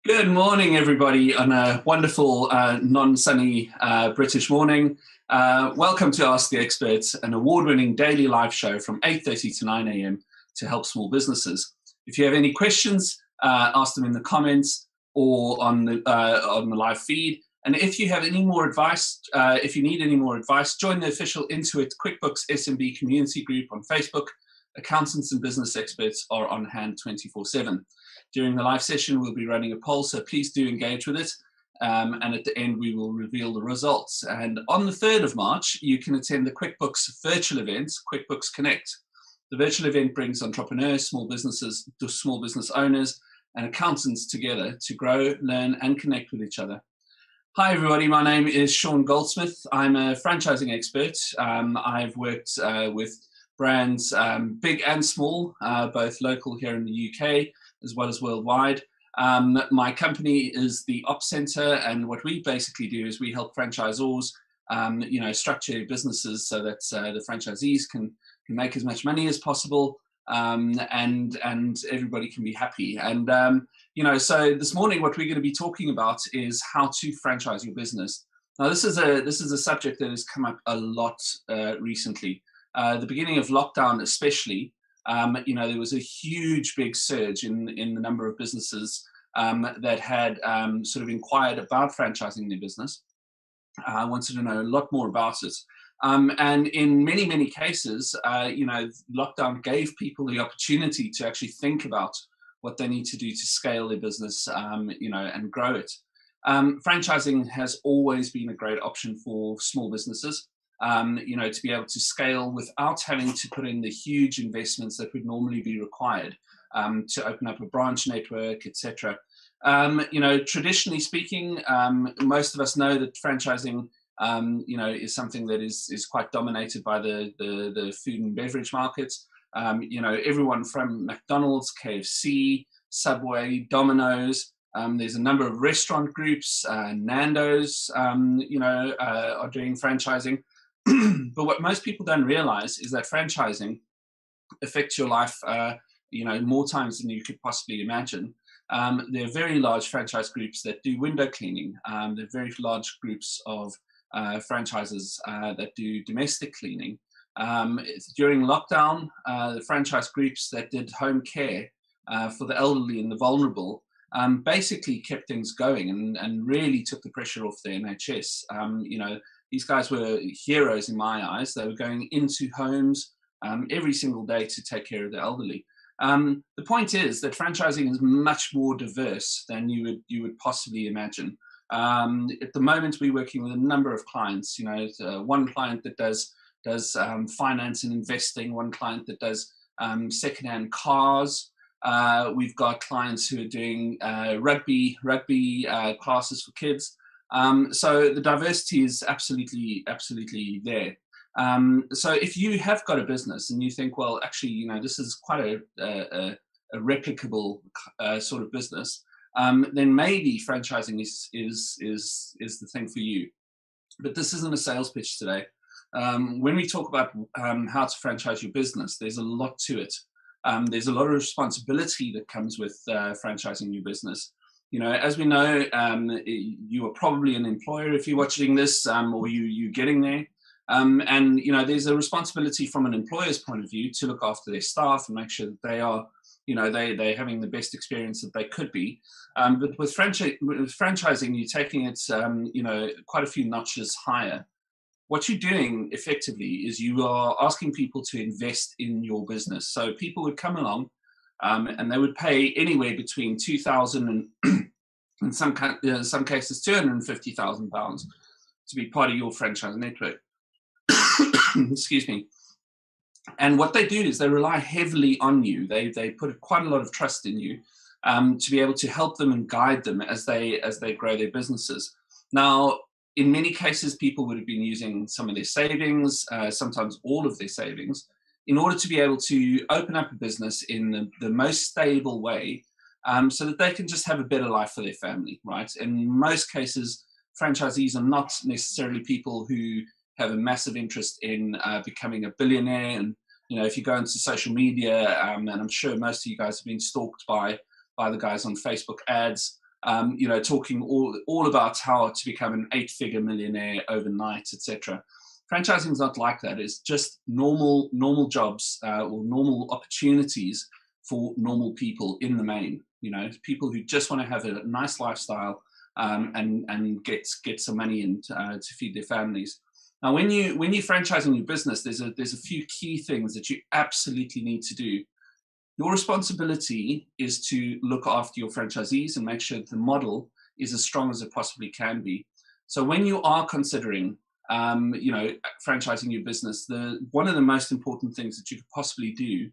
Good morning, everybody, on a wonderful, non-sunny British morning. Welcome to Ask the Experts, an award-winning daily live show from 8:30 to 9 a.m. to help small businesses. If you have any questions, ask them in the comments or on the live feed. And if you have any more advice, if you need any more advice, join the official Intuit QuickBooks SMB community group on Facebook. Accountants and business experts are on hand 24/7. During the live session, we'll be running a poll, so please do engage with it. And at the end, we will reveal the results. And on the 3rd of March, you can attend the QuickBooks virtual event, QuickBooks Connect. The virtual event brings entrepreneurs, small businesses, small business owners, and accountants together to grow, learn, and connect with each other. Hi, everybody. My name is Sean Goldsmith. I'm a franchising expert. I've worked with brands big and small, both local here in the UK, as well as worldwide. My company is the Ops Center, and what we basically do is we help franchisors, structure businesses so that the franchisees can make as much money as possible, and everybody can be happy. And so this morning, what we're going to be talking about is how to franchise your business. Now, this is a subject that has come up a lot recently. The beginning of lockdown, especially. There was a huge, big surge in the number of businesses that had sort of inquired about franchising their business. I wanted to know a lot more about it. And in many, many cases, lockdown gave people the opportunity to actually think about what they need to do to scale their business, and grow it. Franchising has always been a great option for small businesses. To be able to scale without having to put in the huge investments that would normally be required to open up a branch network, etc. Traditionally speaking, most of us know that franchising, is something that is quite dominated by the food and beverage markets. Everyone from McDonald's, KFC, Subway, Domino's. There's a number of restaurant groups, Nando's, are doing franchising. But what most people don't realize is that franchising affects your life, more times than you could possibly imagine. There are very large franchise groups that do window cleaning. There are very large groups of franchises that do domestic cleaning. During lockdown, the franchise groups that did home care for the elderly and the vulnerable basically kept things going and really took the pressure off the NHS. These guys were heroes in my eyes. They were going into homes every single day to take care of the elderly. The point is that franchising is much more diverse than you would possibly imagine. At the moment, we're working with a number of clients. One client that does finance and investing, one client that does secondhand cars. We've got clients who are doing rugby classes for kids. So the diversity is absolutely there. So if you have got a business and you think, well, actually, this is quite a replicable sort of business, then maybe franchising is the thing for you. But this isn't a sales pitch today. When we talk about how to franchise your business, there's a lot to it. There's a lot of responsibility that comes with franchising your business. As we know, you are probably an employer if you're watching this, or you're getting there. There's a responsibility from an employer's point of view to look after their staff and make sure that they are, they're having the best experience that they could be. But with franchising, you're taking it, quite a few notches higher. What you're doing effectively is you are asking people to invest in your business. So people would come along, and they would pay anywhere between £2,000 and in some cases £250,000 to be part of your franchise network. Excuse me. And what they do is they rely heavily on you. They put quite a lot of trust in you to be able to help them and guide them as they grow their businesses. Now, in many cases, people would have been using some of their savings, sometimes all of their savings, in order to be able to open up a business in the most stable way, so that they can just have a better life for their family, right? In most cases, franchisees are not necessarily people who have a massive interest in becoming a billionaire. And, if you go into social media, and I'm sure most of you guys have been stalked by the guys on Facebook ads, you know, talking all about how to become an 8-figure millionaire overnight, etc. Franchising is not like that. It's just normal jobs or normal opportunities for normal people in the main. You know, people who just want to have a nice lifestyle and get some money in to feed their families. Now, when you're franchising your business, there's a few key things that you absolutely need to do. Your responsibility is to look after your franchisees and make sure that the model is as strong as it possibly can be. So when you are considering, you know, franchising your business, one of the most important things that you could possibly do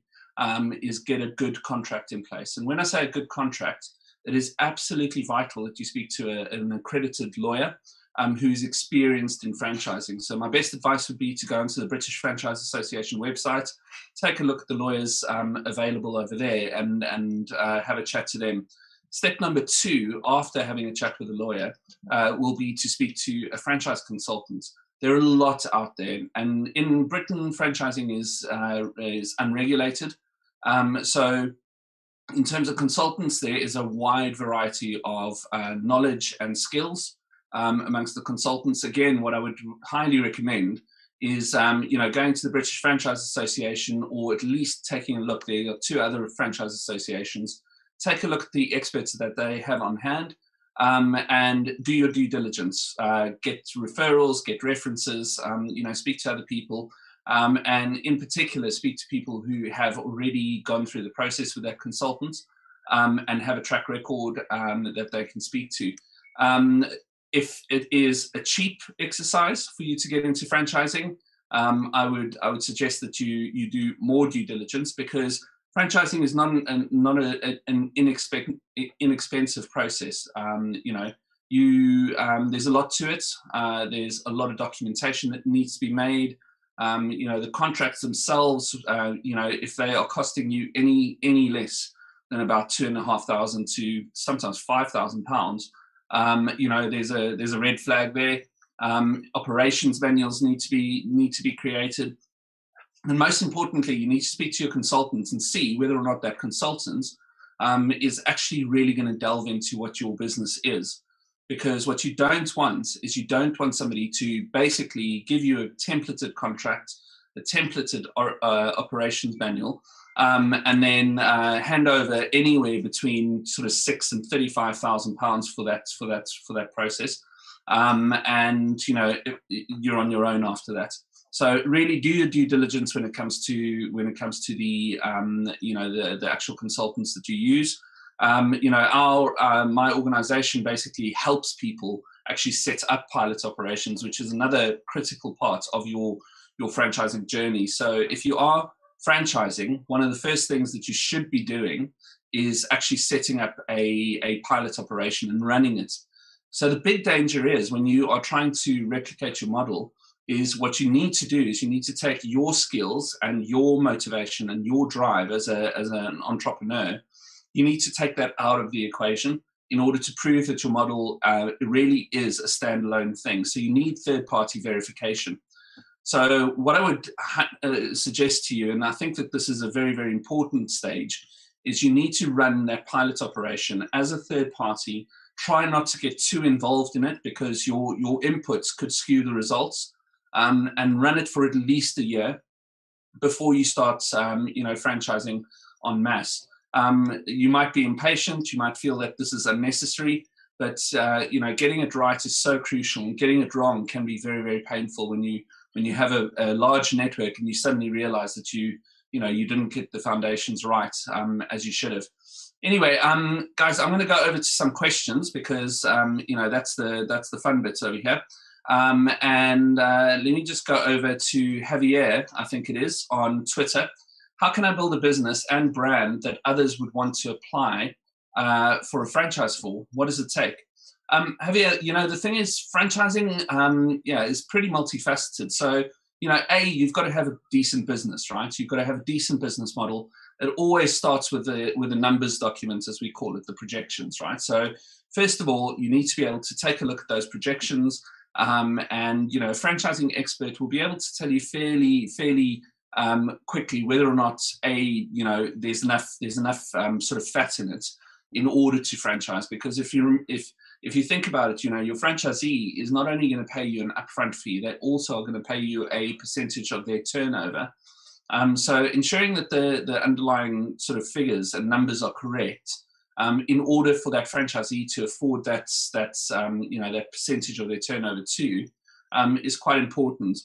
is get a good contract in place. And when I say a good contract, it is absolutely vital that you speak to an accredited lawyer who's experienced in franchising. So my best advice would be to go onto the British Franchise Association website, take a look at the lawyers available over there, and have a chat to them. Step number 2, after having a chat with a lawyer, will be to speak to a franchise consultant. There are a lot out there, and in Britain, franchising is unregulated. So in terms of consultants, there is a wide variety of knowledge and skills amongst the consultants. Again, what I would highly recommend is you know, going to the British Franchise Association, or at least taking a look. There are 2 other franchise associations. Take a look at the experts that they have on hand, and do your due diligence. Get referrals, get references, you know, speak to other people, and in particular, speak to people who have already gone through the process with their consultants and have a track record that they can speak to. If it is a cheap exercise for you to get into franchising, I would suggest that you do more due diligence, because franchising is not an inexpensive process. You know, there's a lot to it. There's a lot of documentation that needs to be made. You know, the contracts themselves, you know, if they are costing you any less than about £2,500 to sometimes £5,000, you know, there's a red flag there. Operations manuals need to be created. And most importantly, you need to speak to your consultants and see whether or not that consultant is actually really going to delve into what your business is. Because what you don't want is, you don't want somebody to basically give you a templated contract, a templated operations manual, and then hand over anywhere between sort of £6,000 and £35,000 for that process. And you know, you're on your own after that. So really do your due diligence when it comes to the you know, the actual consultants that you use. You know, my organization basically helps people actually set up pilot operations, which is another critical part of your franchising journey. So if you are franchising, one of the first things that you should be doing is actually setting up a pilot operation and running it. So the big danger is, when you are trying to replicate your model, is what you need to do is you need to take your skills and your motivation and your drive as an entrepreneur. You need to take that out of the equation in order to prove that your model really is a standalone thing. So you need third-party verification. So what I would suggest to you, and I think that this is a very, very important stage, is you need to run that pilot operation as a third party. Try not to get too involved in it, because your inputs could skew the results, and run it for at least a year before you start you know, franchising en masse. You might be impatient, you might feel that this is unnecessary, but you know, getting it right is so crucial, and getting it wrong can be very, very painful when you have a large network and you suddenly realize that you didn't get the foundations right as you should have. Anyway, guys, I'm going to go over to some questions, because you know, that's the fun bits over here. And let me just go over to Javier, I think it is, on Twitter. How can I build a business and brand that others would want to apply for a franchise for? What does it take? Javier, you know, the thing is, franchising, yeah, is pretty multifaceted. So, you know, you've got to have a decent business, right? You've got to have a decent business model. It always starts with the numbers document, as we call it, the projections, right? So first of all, you need to be able to take a look at those projections. And, you know, a franchising expert will be able to tell you fairly quickly whether or not you know, there's enough sort of fat in it in order to franchise. Because if you think about it, your franchisee is not only going to pay you an upfront fee, they also are going to pay you a percentage of their turnover. So ensuring that the underlying sort of figures and numbers are correct, in order for that franchisee to afford that percentage of their turnover too, is quite important.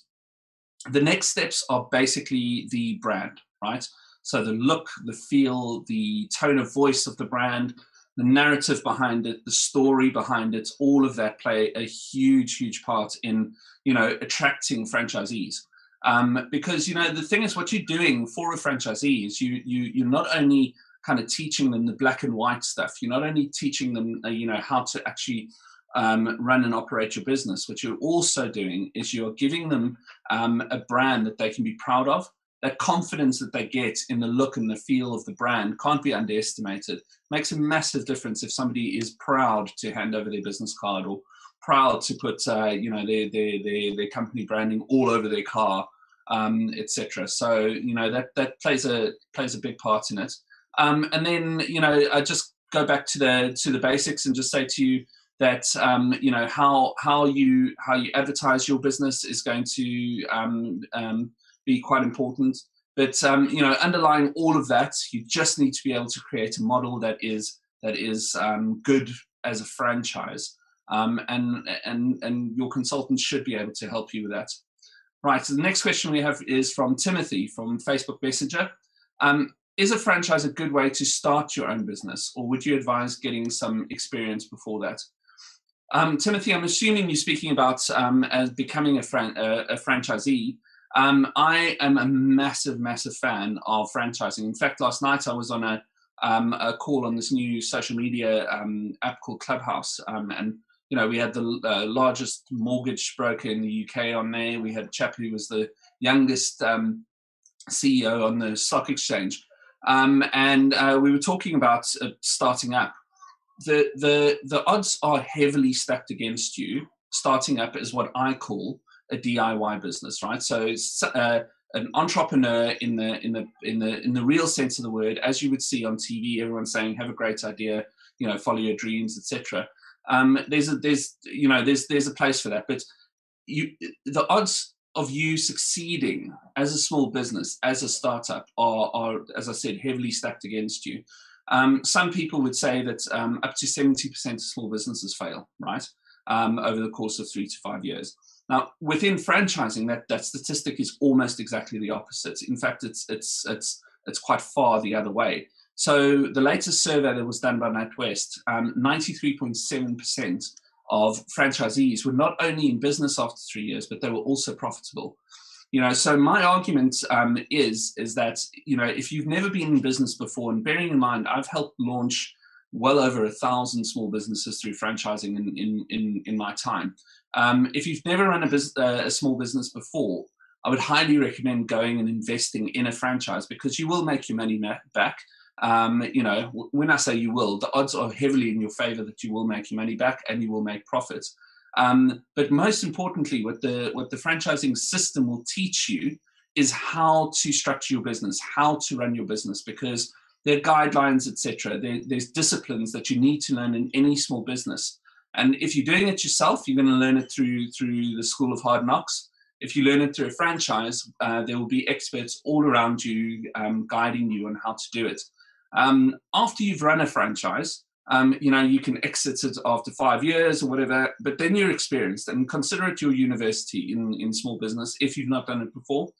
The next steps are basically the brand, right? So the look, the feel, the tone of voice of the brand, the narrative behind it, the story behind it, all of that play a huge, huge part in, attracting franchisees. Because, the thing is, what you're doing for a franchisee is you're not only kind of teaching them the black and white stuff. You're not only teaching them, how to actually run and operate your business. What you're also doing is you're giving them a brand that they can be proud of. That confidence that they get in the look and the feel of the brand can't be underestimated. Makes a massive difference if somebody is proud to hand over their business card, or proud to put their company branding all over their car, etc. So that plays a big part in it. And then I just go back to the basics and just say to you that how you advertise your business is going to be quite important. But underlying all of that, you just need to be able to create a model that is good as a franchise, and your consultant should be able to help you with that. Right. So the next question we have is from Timothy from Facebook Messenger. Is a franchise a good way to start your own business, or would you advise getting some experience before that? Timothy, I'm assuming you're speaking about as becoming a franchisee. I am a massive, massive fan of franchising. In fact, last night I was on a call on this new social media app called Clubhouse, and we had the largest mortgage broker in the UK on there. We had a chap who was the youngest CEO on the stock exchange. And we were talking about starting up. The odds are heavily stacked against you. Starting up is what I call a DIY business, right? So it's an entrepreneur in the real sense of the word, as you would see on TV. Everyone saying, "Have a great idea, follow your dreams," etc. There's a place for that, but the odds of you succeeding as a small business, as a startup, are, as I said, heavily stacked against you. Some people would say that up to 70% of small businesses fail, right, over the course of 3 to 5 years. Now, within franchising, that statistic is almost exactly the opposite. In fact, it's quite far the other way. So the latest survey that was done by NatWest, 93.7% of franchisees were not only in business after 3 years, but they were also profitable. So my argument is that, if you've never been in business before, and bearing in mind, I've helped launch well over 1,000 small businesses through franchising in my time. If you've never run a small business before, I would highly recommend going and investing in a franchise, because you will make your money back. When I say you will, the odds are heavily in your favor that you will make your money back and you will make profits. But most importantly, what the franchising system will teach you is how to structure your business, how to run your business, because there are guidelines, etc. There's disciplines that you need to learn in any small business. And if you're doing it yourself, you're going to learn it through the School of Hard Knocks. If you learn it through a franchise, there will be experts all around you guiding you on how to do it. After you've run a franchise, you can exit it after 5 years or whatever, but then you're experienced, and consider it your university in small business if you've not done it before.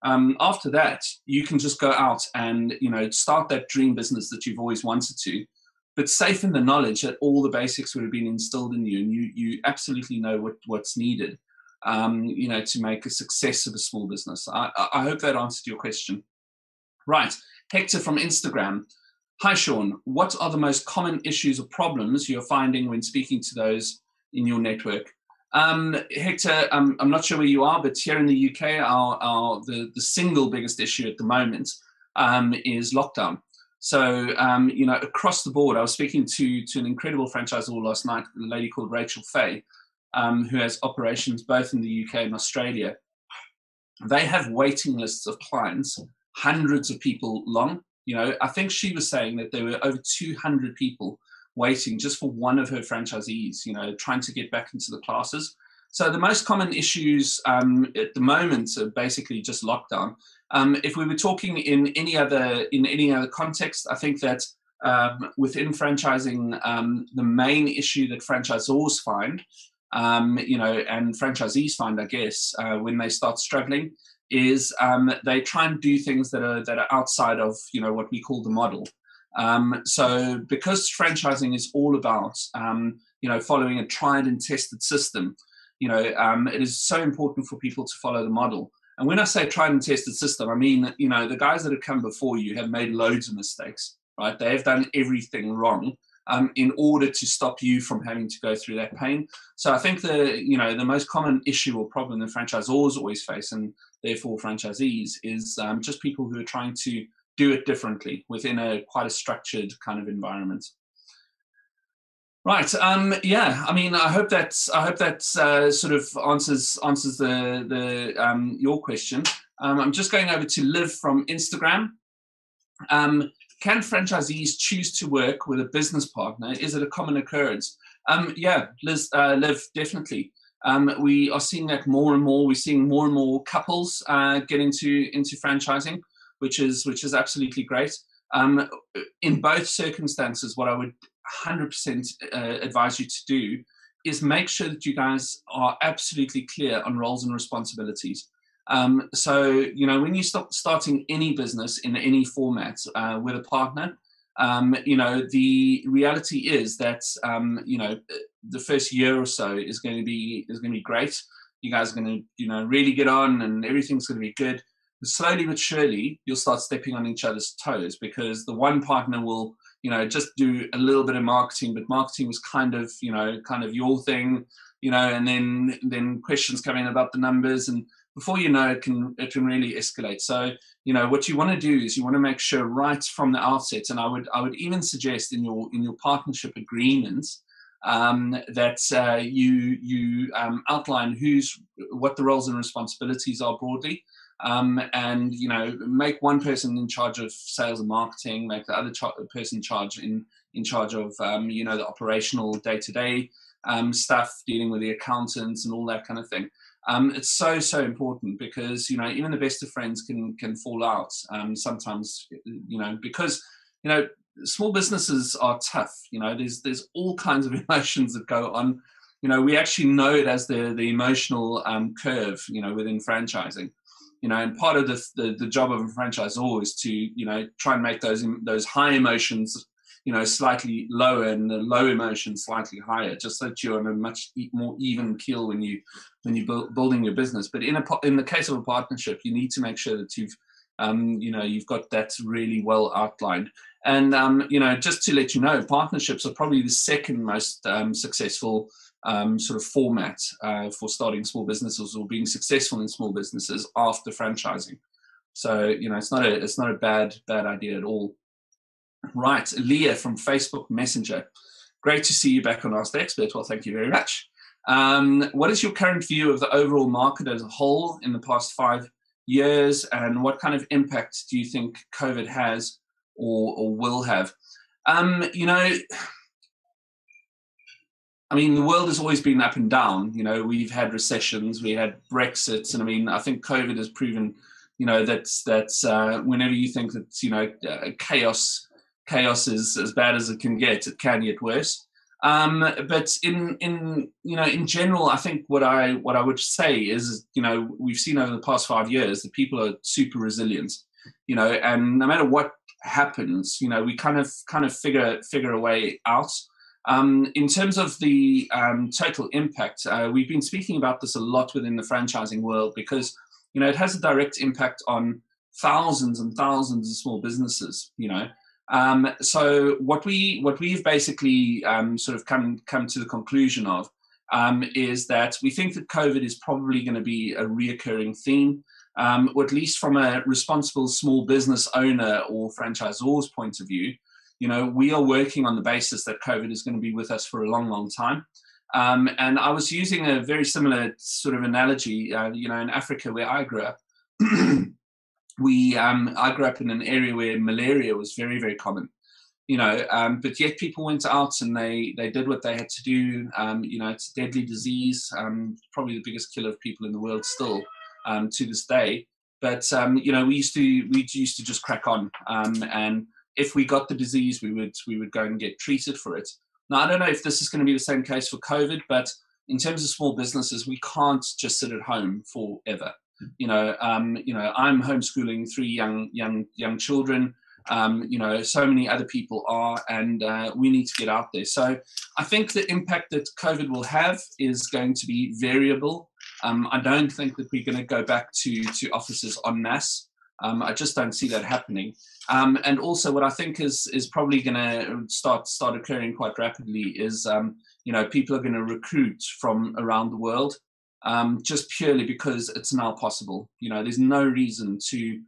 After that, you can just go out and start that dream business that you've always wanted to, but safe in the knowledge that all the basics would have been instilled in you, and you absolutely know what's needed to make a success of a small business. I hope that answered your question. Right, Hector from Instagram. Hi, Sean. What are the most common issues or problems you're finding when speaking to those in your network? Hector, I'm not sure where you are, but here in the UK, the single biggest issue at the moment is lockdown. So, across the board, I was speaking to an incredible franchisor last night, a lady called Rachel Fay, who has operations both in the UK and Australia. They have waiting lists of clients, hundreds of people long, You know, I think she was saying that there were over 200 people waiting just for one of her franchisees, you know, trying to get back into the classes. So the most common issues at the moment are basically just lockdown. If we were talking in any other context, I think that within franchising, the main issue that franchisors find, you know, and franchisees find, I guess, when they start struggling, is they try and do things that are outside of, you know, what we call the model. So because franchising is all about, you know, following a tried and tested system, you know, it is so important for people to follow the model. And when I say tried and tested system, I mean, you know, the guys that have come before you have made loads of mistakes, right? They have done everything wrong in order to stop you from having to go through that pain. So I think the most common issue or problem that franchisors always face, and therefore franchisees, is just people who are trying to do it differently within quite a structured kind of environment. Right. Yeah. I mean, I hope that sort of answers your question. I'm just going over to Liv from Instagram. Can franchisees choose to work with a business partner? Is it a common occurrence? Yeah, Liv, definitely. We are seeing that more and more. We're seeing more and more couples get into franchising, which is absolutely great. In both circumstances, what I would 100% advise you to do is make sure that you guys are absolutely clear on roles and responsibilities. So, you know, when you start starting any business in any format with a partner, you know, the reality is that, you know, the first year or so is going to be great. You guys are going to, you know, really get on and everything's going to be good. But slowly but surely, you'll start stepping on each other's toes, because the one partner will, you know, just do a little bit of marketing, but marketing was kind of your thing, you know, and then questions come in about the numbers, and before you know it can really escalate. So, you know, what you want to do is you want to make sure right from the outset, and I would even suggest in your partnership agreements that you outline what the roles and responsibilities are broadly. And, you know, make one person in charge of sales and marketing, make the other person in charge of, you know, the operational day-to-day stuff, dealing with the accountants and all that kind of thing. It's so important, because, you know, even the best of friends can fall out sometimes, you know, because, you know, small businesses are tough. You know, there's all kinds of emotions that go on. You know, we actually know it as the emotional curve, you know, within franchising. You know, and part of the job of a franchisor is to, you know, try and make those high emotions, you know, slightly lower, and the low emotions slightly higher, just so that you're on a much more even keel when you're building your business. But in the case of a partnership, you need to make sure that you've got that really well outlined. And you know, just to let you know, partnerships are probably the second most successful sort of format for starting small businesses or being successful in small businesses after franchising. So, you know, it's not a bad idea at all. Right, Leah from Facebook Messenger. Great to see you back on Ask the Expert. Well, thank you very much. What is your current view of the overall market as a whole in the past 5 years, and what kind of impact do you think COVID has or will have? You know, I mean, the world has always been up and down. You know, we've had recessions, we had Brexit, and I mean, I think COVID has proven, you know, that whenever you think that, you know, chaos is as bad as it can get worse. But in general, I think what I would say is, you know, we've seen over the past 5 years that people are super resilient, you know, and no matter what happens, you know, we kind of figure a way out. In terms of the total impact, we've been speaking about this a lot within the franchising world, because, you know, it has a direct impact on thousands and thousands of small businesses, you know. So what we've basically sort of come to the conclusion of is that we think that COVID is probably going to be a reoccurring theme, or at least from a responsible small business owner or franchisor's point of view. You know, we are working on the basis that COVID is going to be with us for a long, long time. And I was using a very similar sort of analogy, you know, in Africa where I grew up. I grew up in an area where malaria was very, very common. But yet people went out and they did what they had to do. It's a deadly disease, probably the biggest killer of people in the world still, to this day. But we used to just crack on, and if we got the disease, we would go and get treated for it. Now, I don't know if this is going to be the same case for COVID, but in terms of small businesses, we can't just sit at home forever. I'm homeschooling 3 young children. So many other people are, and we need to get out there. So I think the impact that COVID will have is going to be variable. I don't think that we're going to go back to offices en masse. I just don't see that happening. And also what I think is probably going to start occurring quite rapidly is, people are going to recruit from around the world, just purely because it's now possible. There's no reason to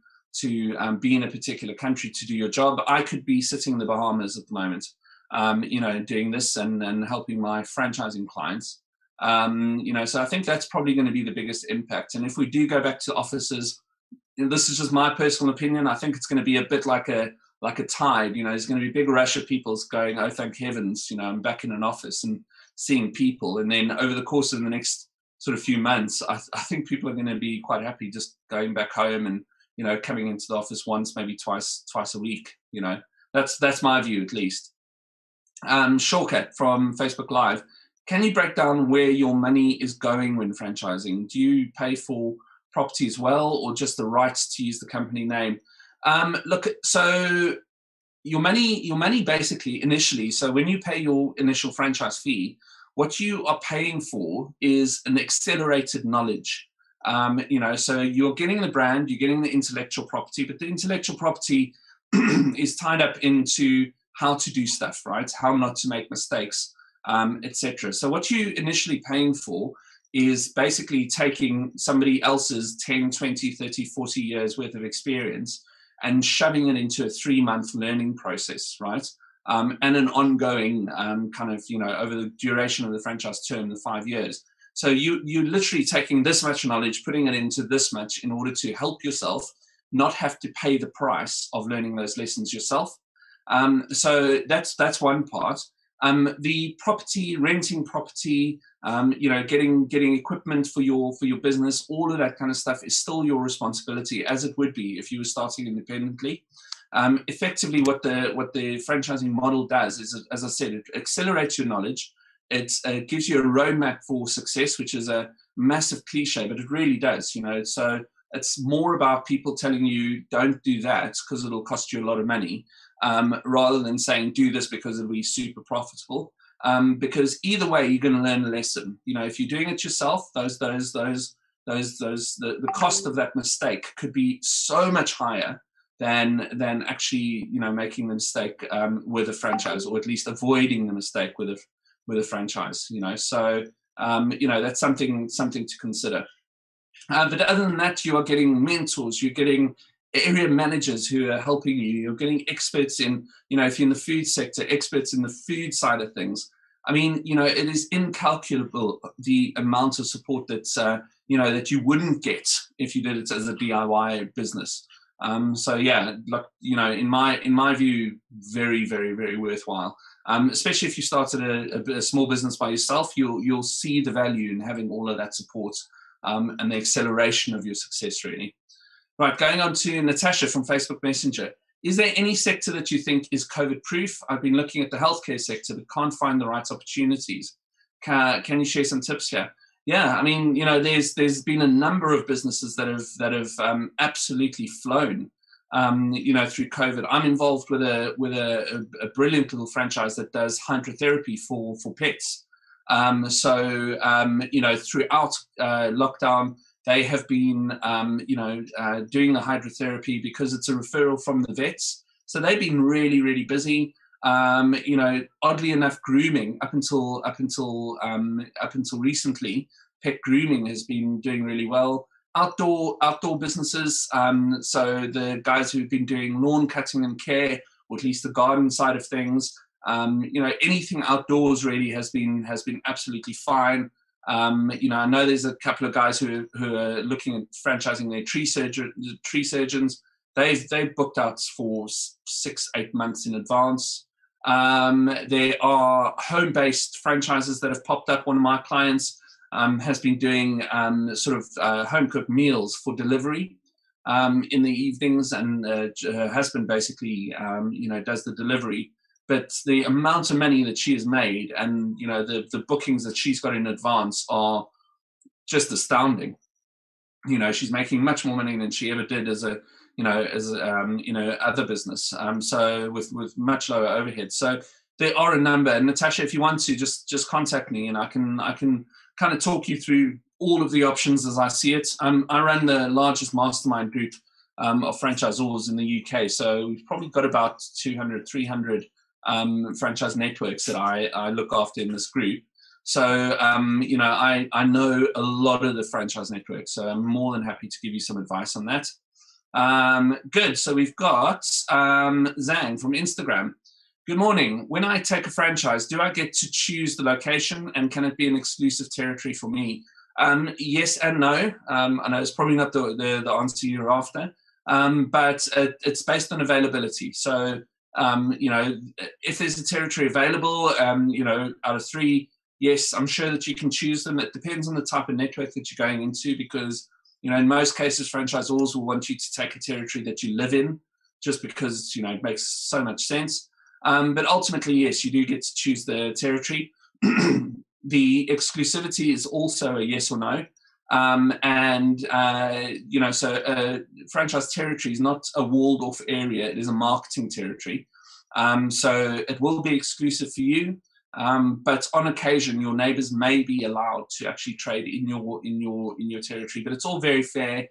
be in a particular country to do your job. I could be sitting in the Bahamas at the moment, doing this and helping my franchising clients. So I think that's probably going to be the biggest impact. And if we do go back to offices, this is just my personal opinion, I think it's going to be a bit like a tide. There's going to be a big rush of people going, oh, thank heavens, I'm back in an office and seeing people. And then over the course of the next sort of few months, I think people are going to be quite happy just going back home and, coming into the office once, maybe twice a week. That's my view, at least. Shortcut from Facebook Live. Can you break down where your money is going when franchising? Do you pay for property as well, or just the rights to use the company name? Look, so your money basically initially, so when you pay your initial franchise fee, what you are paying for is an accelerated knowledge. So you're getting the brand, you're getting the intellectual property, but the intellectual property is tied up into how to do stuff, right? How not to make mistakes, etc. So what you're initially paying for is basically taking somebody else's 10, 20, 30, 40 years worth of experience and shoving it into a 3-month learning process, right? And an ongoing over the duration of the franchise term, the 5 years. So you're literally taking this much knowledge, putting it into this much in order to help yourself not have to pay the price of learning those lessons yourself. So that's one part. The property, renting property, getting equipment for your business, all of that kind of stuff is still your responsibility, as it would be if you were starting independently. Effectively, what the franchising model does is, as I said, it accelerates your knowledge. It gives you a roadmap for success, which is a massive cliche, but it really does. So it's more about people telling you don't do that because it'll cost you a lot of money, rather than saying do this because it'll be super profitable. Because either way, you're going to learn a lesson. If you're doing it yourself, the cost of that mistake could be so much higher than actually making the mistake with a franchise, or at least avoiding the mistake with a franchise. So that's something to consider. But other than that, you are getting mentors, you're getting area managers who are helping you, you're getting experts in, if you're in the food sector, experts in the food side of things. I mean, it is incalculable the amount of support that that you wouldn't get if you did it as a DIY business. So yeah, in my view, very, very, very worthwhile. Especially if you started a small business by yourself, you'll see the value in having all of that support, and the acceleration of your success, really. Right, going on to Natasha from Facebook Messenger. Is there any sector that you think is COVID-proof? I've been looking at the healthcare sector, but can't find the right opportunities. Can you share some tips here? Yeah, I mean, there's been a number of businesses that have absolutely flown, through COVID. I'm involved with a brilliant little franchise that does hydrotherapy for pets. Throughout lockdown, they have been, doing the hydrotherapy because it's a referral from the vets. So they've been really, really busy. Oddly enough, grooming up until recently, pet grooming has been doing really well. Outdoor businesses. So the guys who've been doing lawn cutting and care, or at least the garden side of things. Anything outdoors really has been absolutely fine. You know, I know there's a couple of guys who are looking at franchising their tree surgeons. They've booked out for 6-8 months in advance. There are home-based franchises that have popped up. One of my clients has been doing sort of home-cooked meals for delivery in the evenings, and her husband basically, you know, does the delivery. But the amount of money that she has made, and you know, the bookings that she's got in advance are just astounding. You know, she's making much more money than she ever did as a, you know, other business. So with much lower overhead. So there are a number. And Natasha, if you want to, just contact me, and I can kind of talk you through all of the options as I see it. I run the largest mastermind group of franchisors in the UK. So we've probably got about 200, 300 franchise networks that I look after in this group. So, you know, I know a lot of the franchise networks, so I'm more than happy to give you some advice on that. Good. So we've got Zhang from Instagram. Good morning. When I take a franchise, do I get to choose the location, and can it be an exclusive territory for me? Yes and no. I know it's probably not the answer you're after, but it's based on availability. So, you know, if there's a territory available, you know, out of 3, yes, I'm sure that you can choose them. It depends on the type of network that you're going into, because, you know, in most cases, franchisors will want you to take a territory that you live in, just because, you know, it makes so much sense. But ultimately, yes, you do get to choose the territory. The exclusivity is also a yes or no. And, you know, so franchise territory is not a walled off area. It is a marketing territory. So it will be exclusive for you. But on occasion, your neighbors may be allowed to actually trade in your territory, but it's all very fair,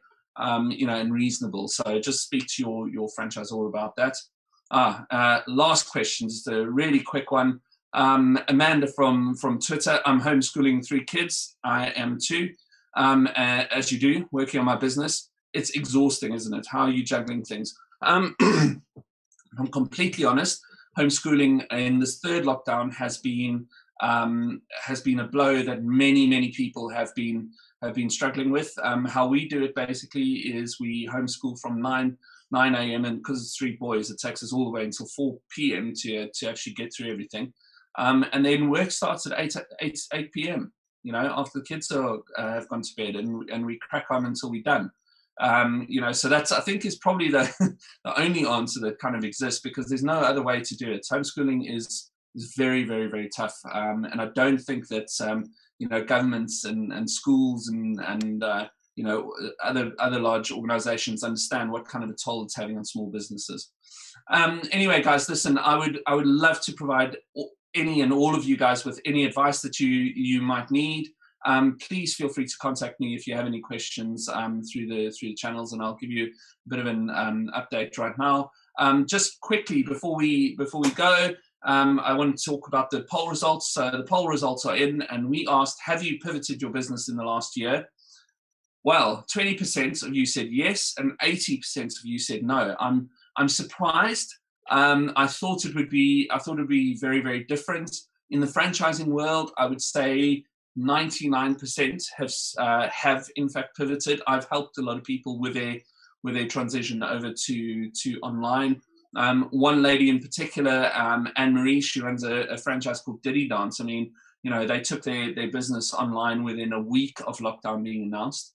you know, and reasonable. So just speak to your franchisor about that. Last question, just a really quick one. Amanda from Twitter. I'm homeschooling 3 kids. I am too. As you do, working on my business. It's exhausting, isn't it? How are you juggling things? I'm completely honest. Homeschooling in this 3rd lockdown has been a blow that many people have been struggling with. How we do it basically is we homeschool from 9 a.m. and because it's 3 boys, it takes us all the way until 4 p.m. to actually get through everything. And then work starts at 8 p.m. You know, after the kids have gone to bed, and we crack on until we're done. You know, so that's, I think, is probably the only answer that kind of exists, because there's no other way to do it. Homeschooling is very tough, and I don't think that you know, governments and schools and you know, other large organizations understand what kind of a toll it's having on small businesses. Anyway, guys, listen, I would love to provide any and all of you guys with any advice that you might need. Please feel free to contact me if you have any questions through the channels, and I'll give you a bit of an update right now. Just quickly before we go, I want to talk about the poll results. So the poll results are in, and we asked, have you pivoted your business in the last year? Well, 20% of you said yes, and 80% of you said no. I'm surprised. I thought it would be very different. In the franchising world, I would say 99% have in fact pivoted. I've helped a lot of people with their transition over to online. One lady in particular, Anne-Marie, she runs a franchise called Diddy Dance. I mean, you know, they took their business online within a week of lockdown being announced.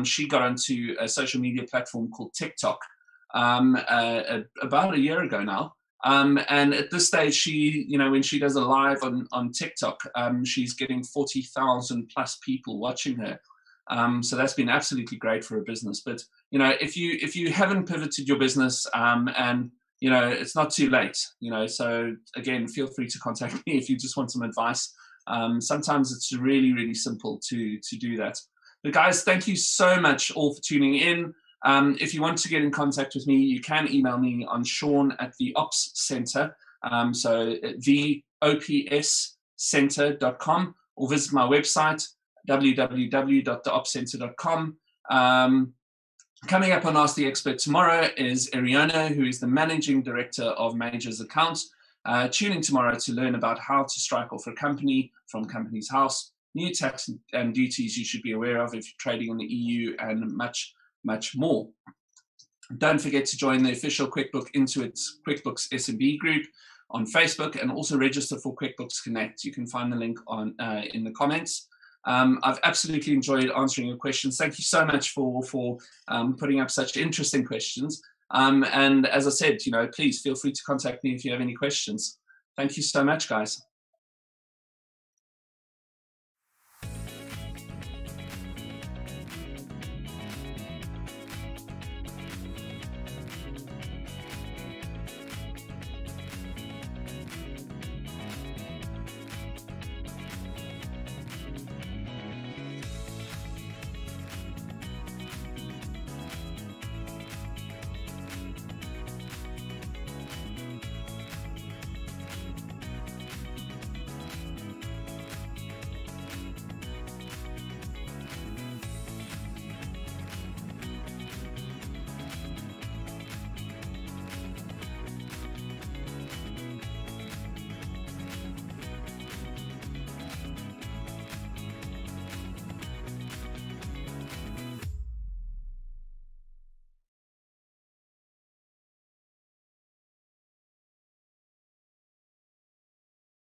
She got onto a social media platform called TikTok about a year ago now. And at this stage, she, you know, when she does a live on TikTok, she's getting 40,000 plus people watching her. So that's been absolutely great for her business. But, you know, if you haven't pivoted your business, and, you know, it's not too late, you know, so again, feel free to contact me if you just want some advice. Sometimes it's really simple to do that. But guys, thank you so much all for tuning in. If you want to get in contact with me, you can email me on Sean at the Ops Center, so theopscenter.com, or visit my website, www.theopscenter.com. Coming up on Ask the Expert tomorrow is Ariana, who is the Managing Director of Majors Accounts. Tune in tomorrow to learn about how to strike off a company from Company's House. new tax and duties you should be aware of if you're trading in the EU, and much, much more. Don't forget to join the official QuickBooks SMB group on Facebook, and also register for QuickBooks Connect. You can find the link on in the comments. I've absolutely enjoyed answering your questions. Thank you so much for putting up such interesting questions. And as I said, please feel free to contact me if you have any questions. Thank you so much, guys.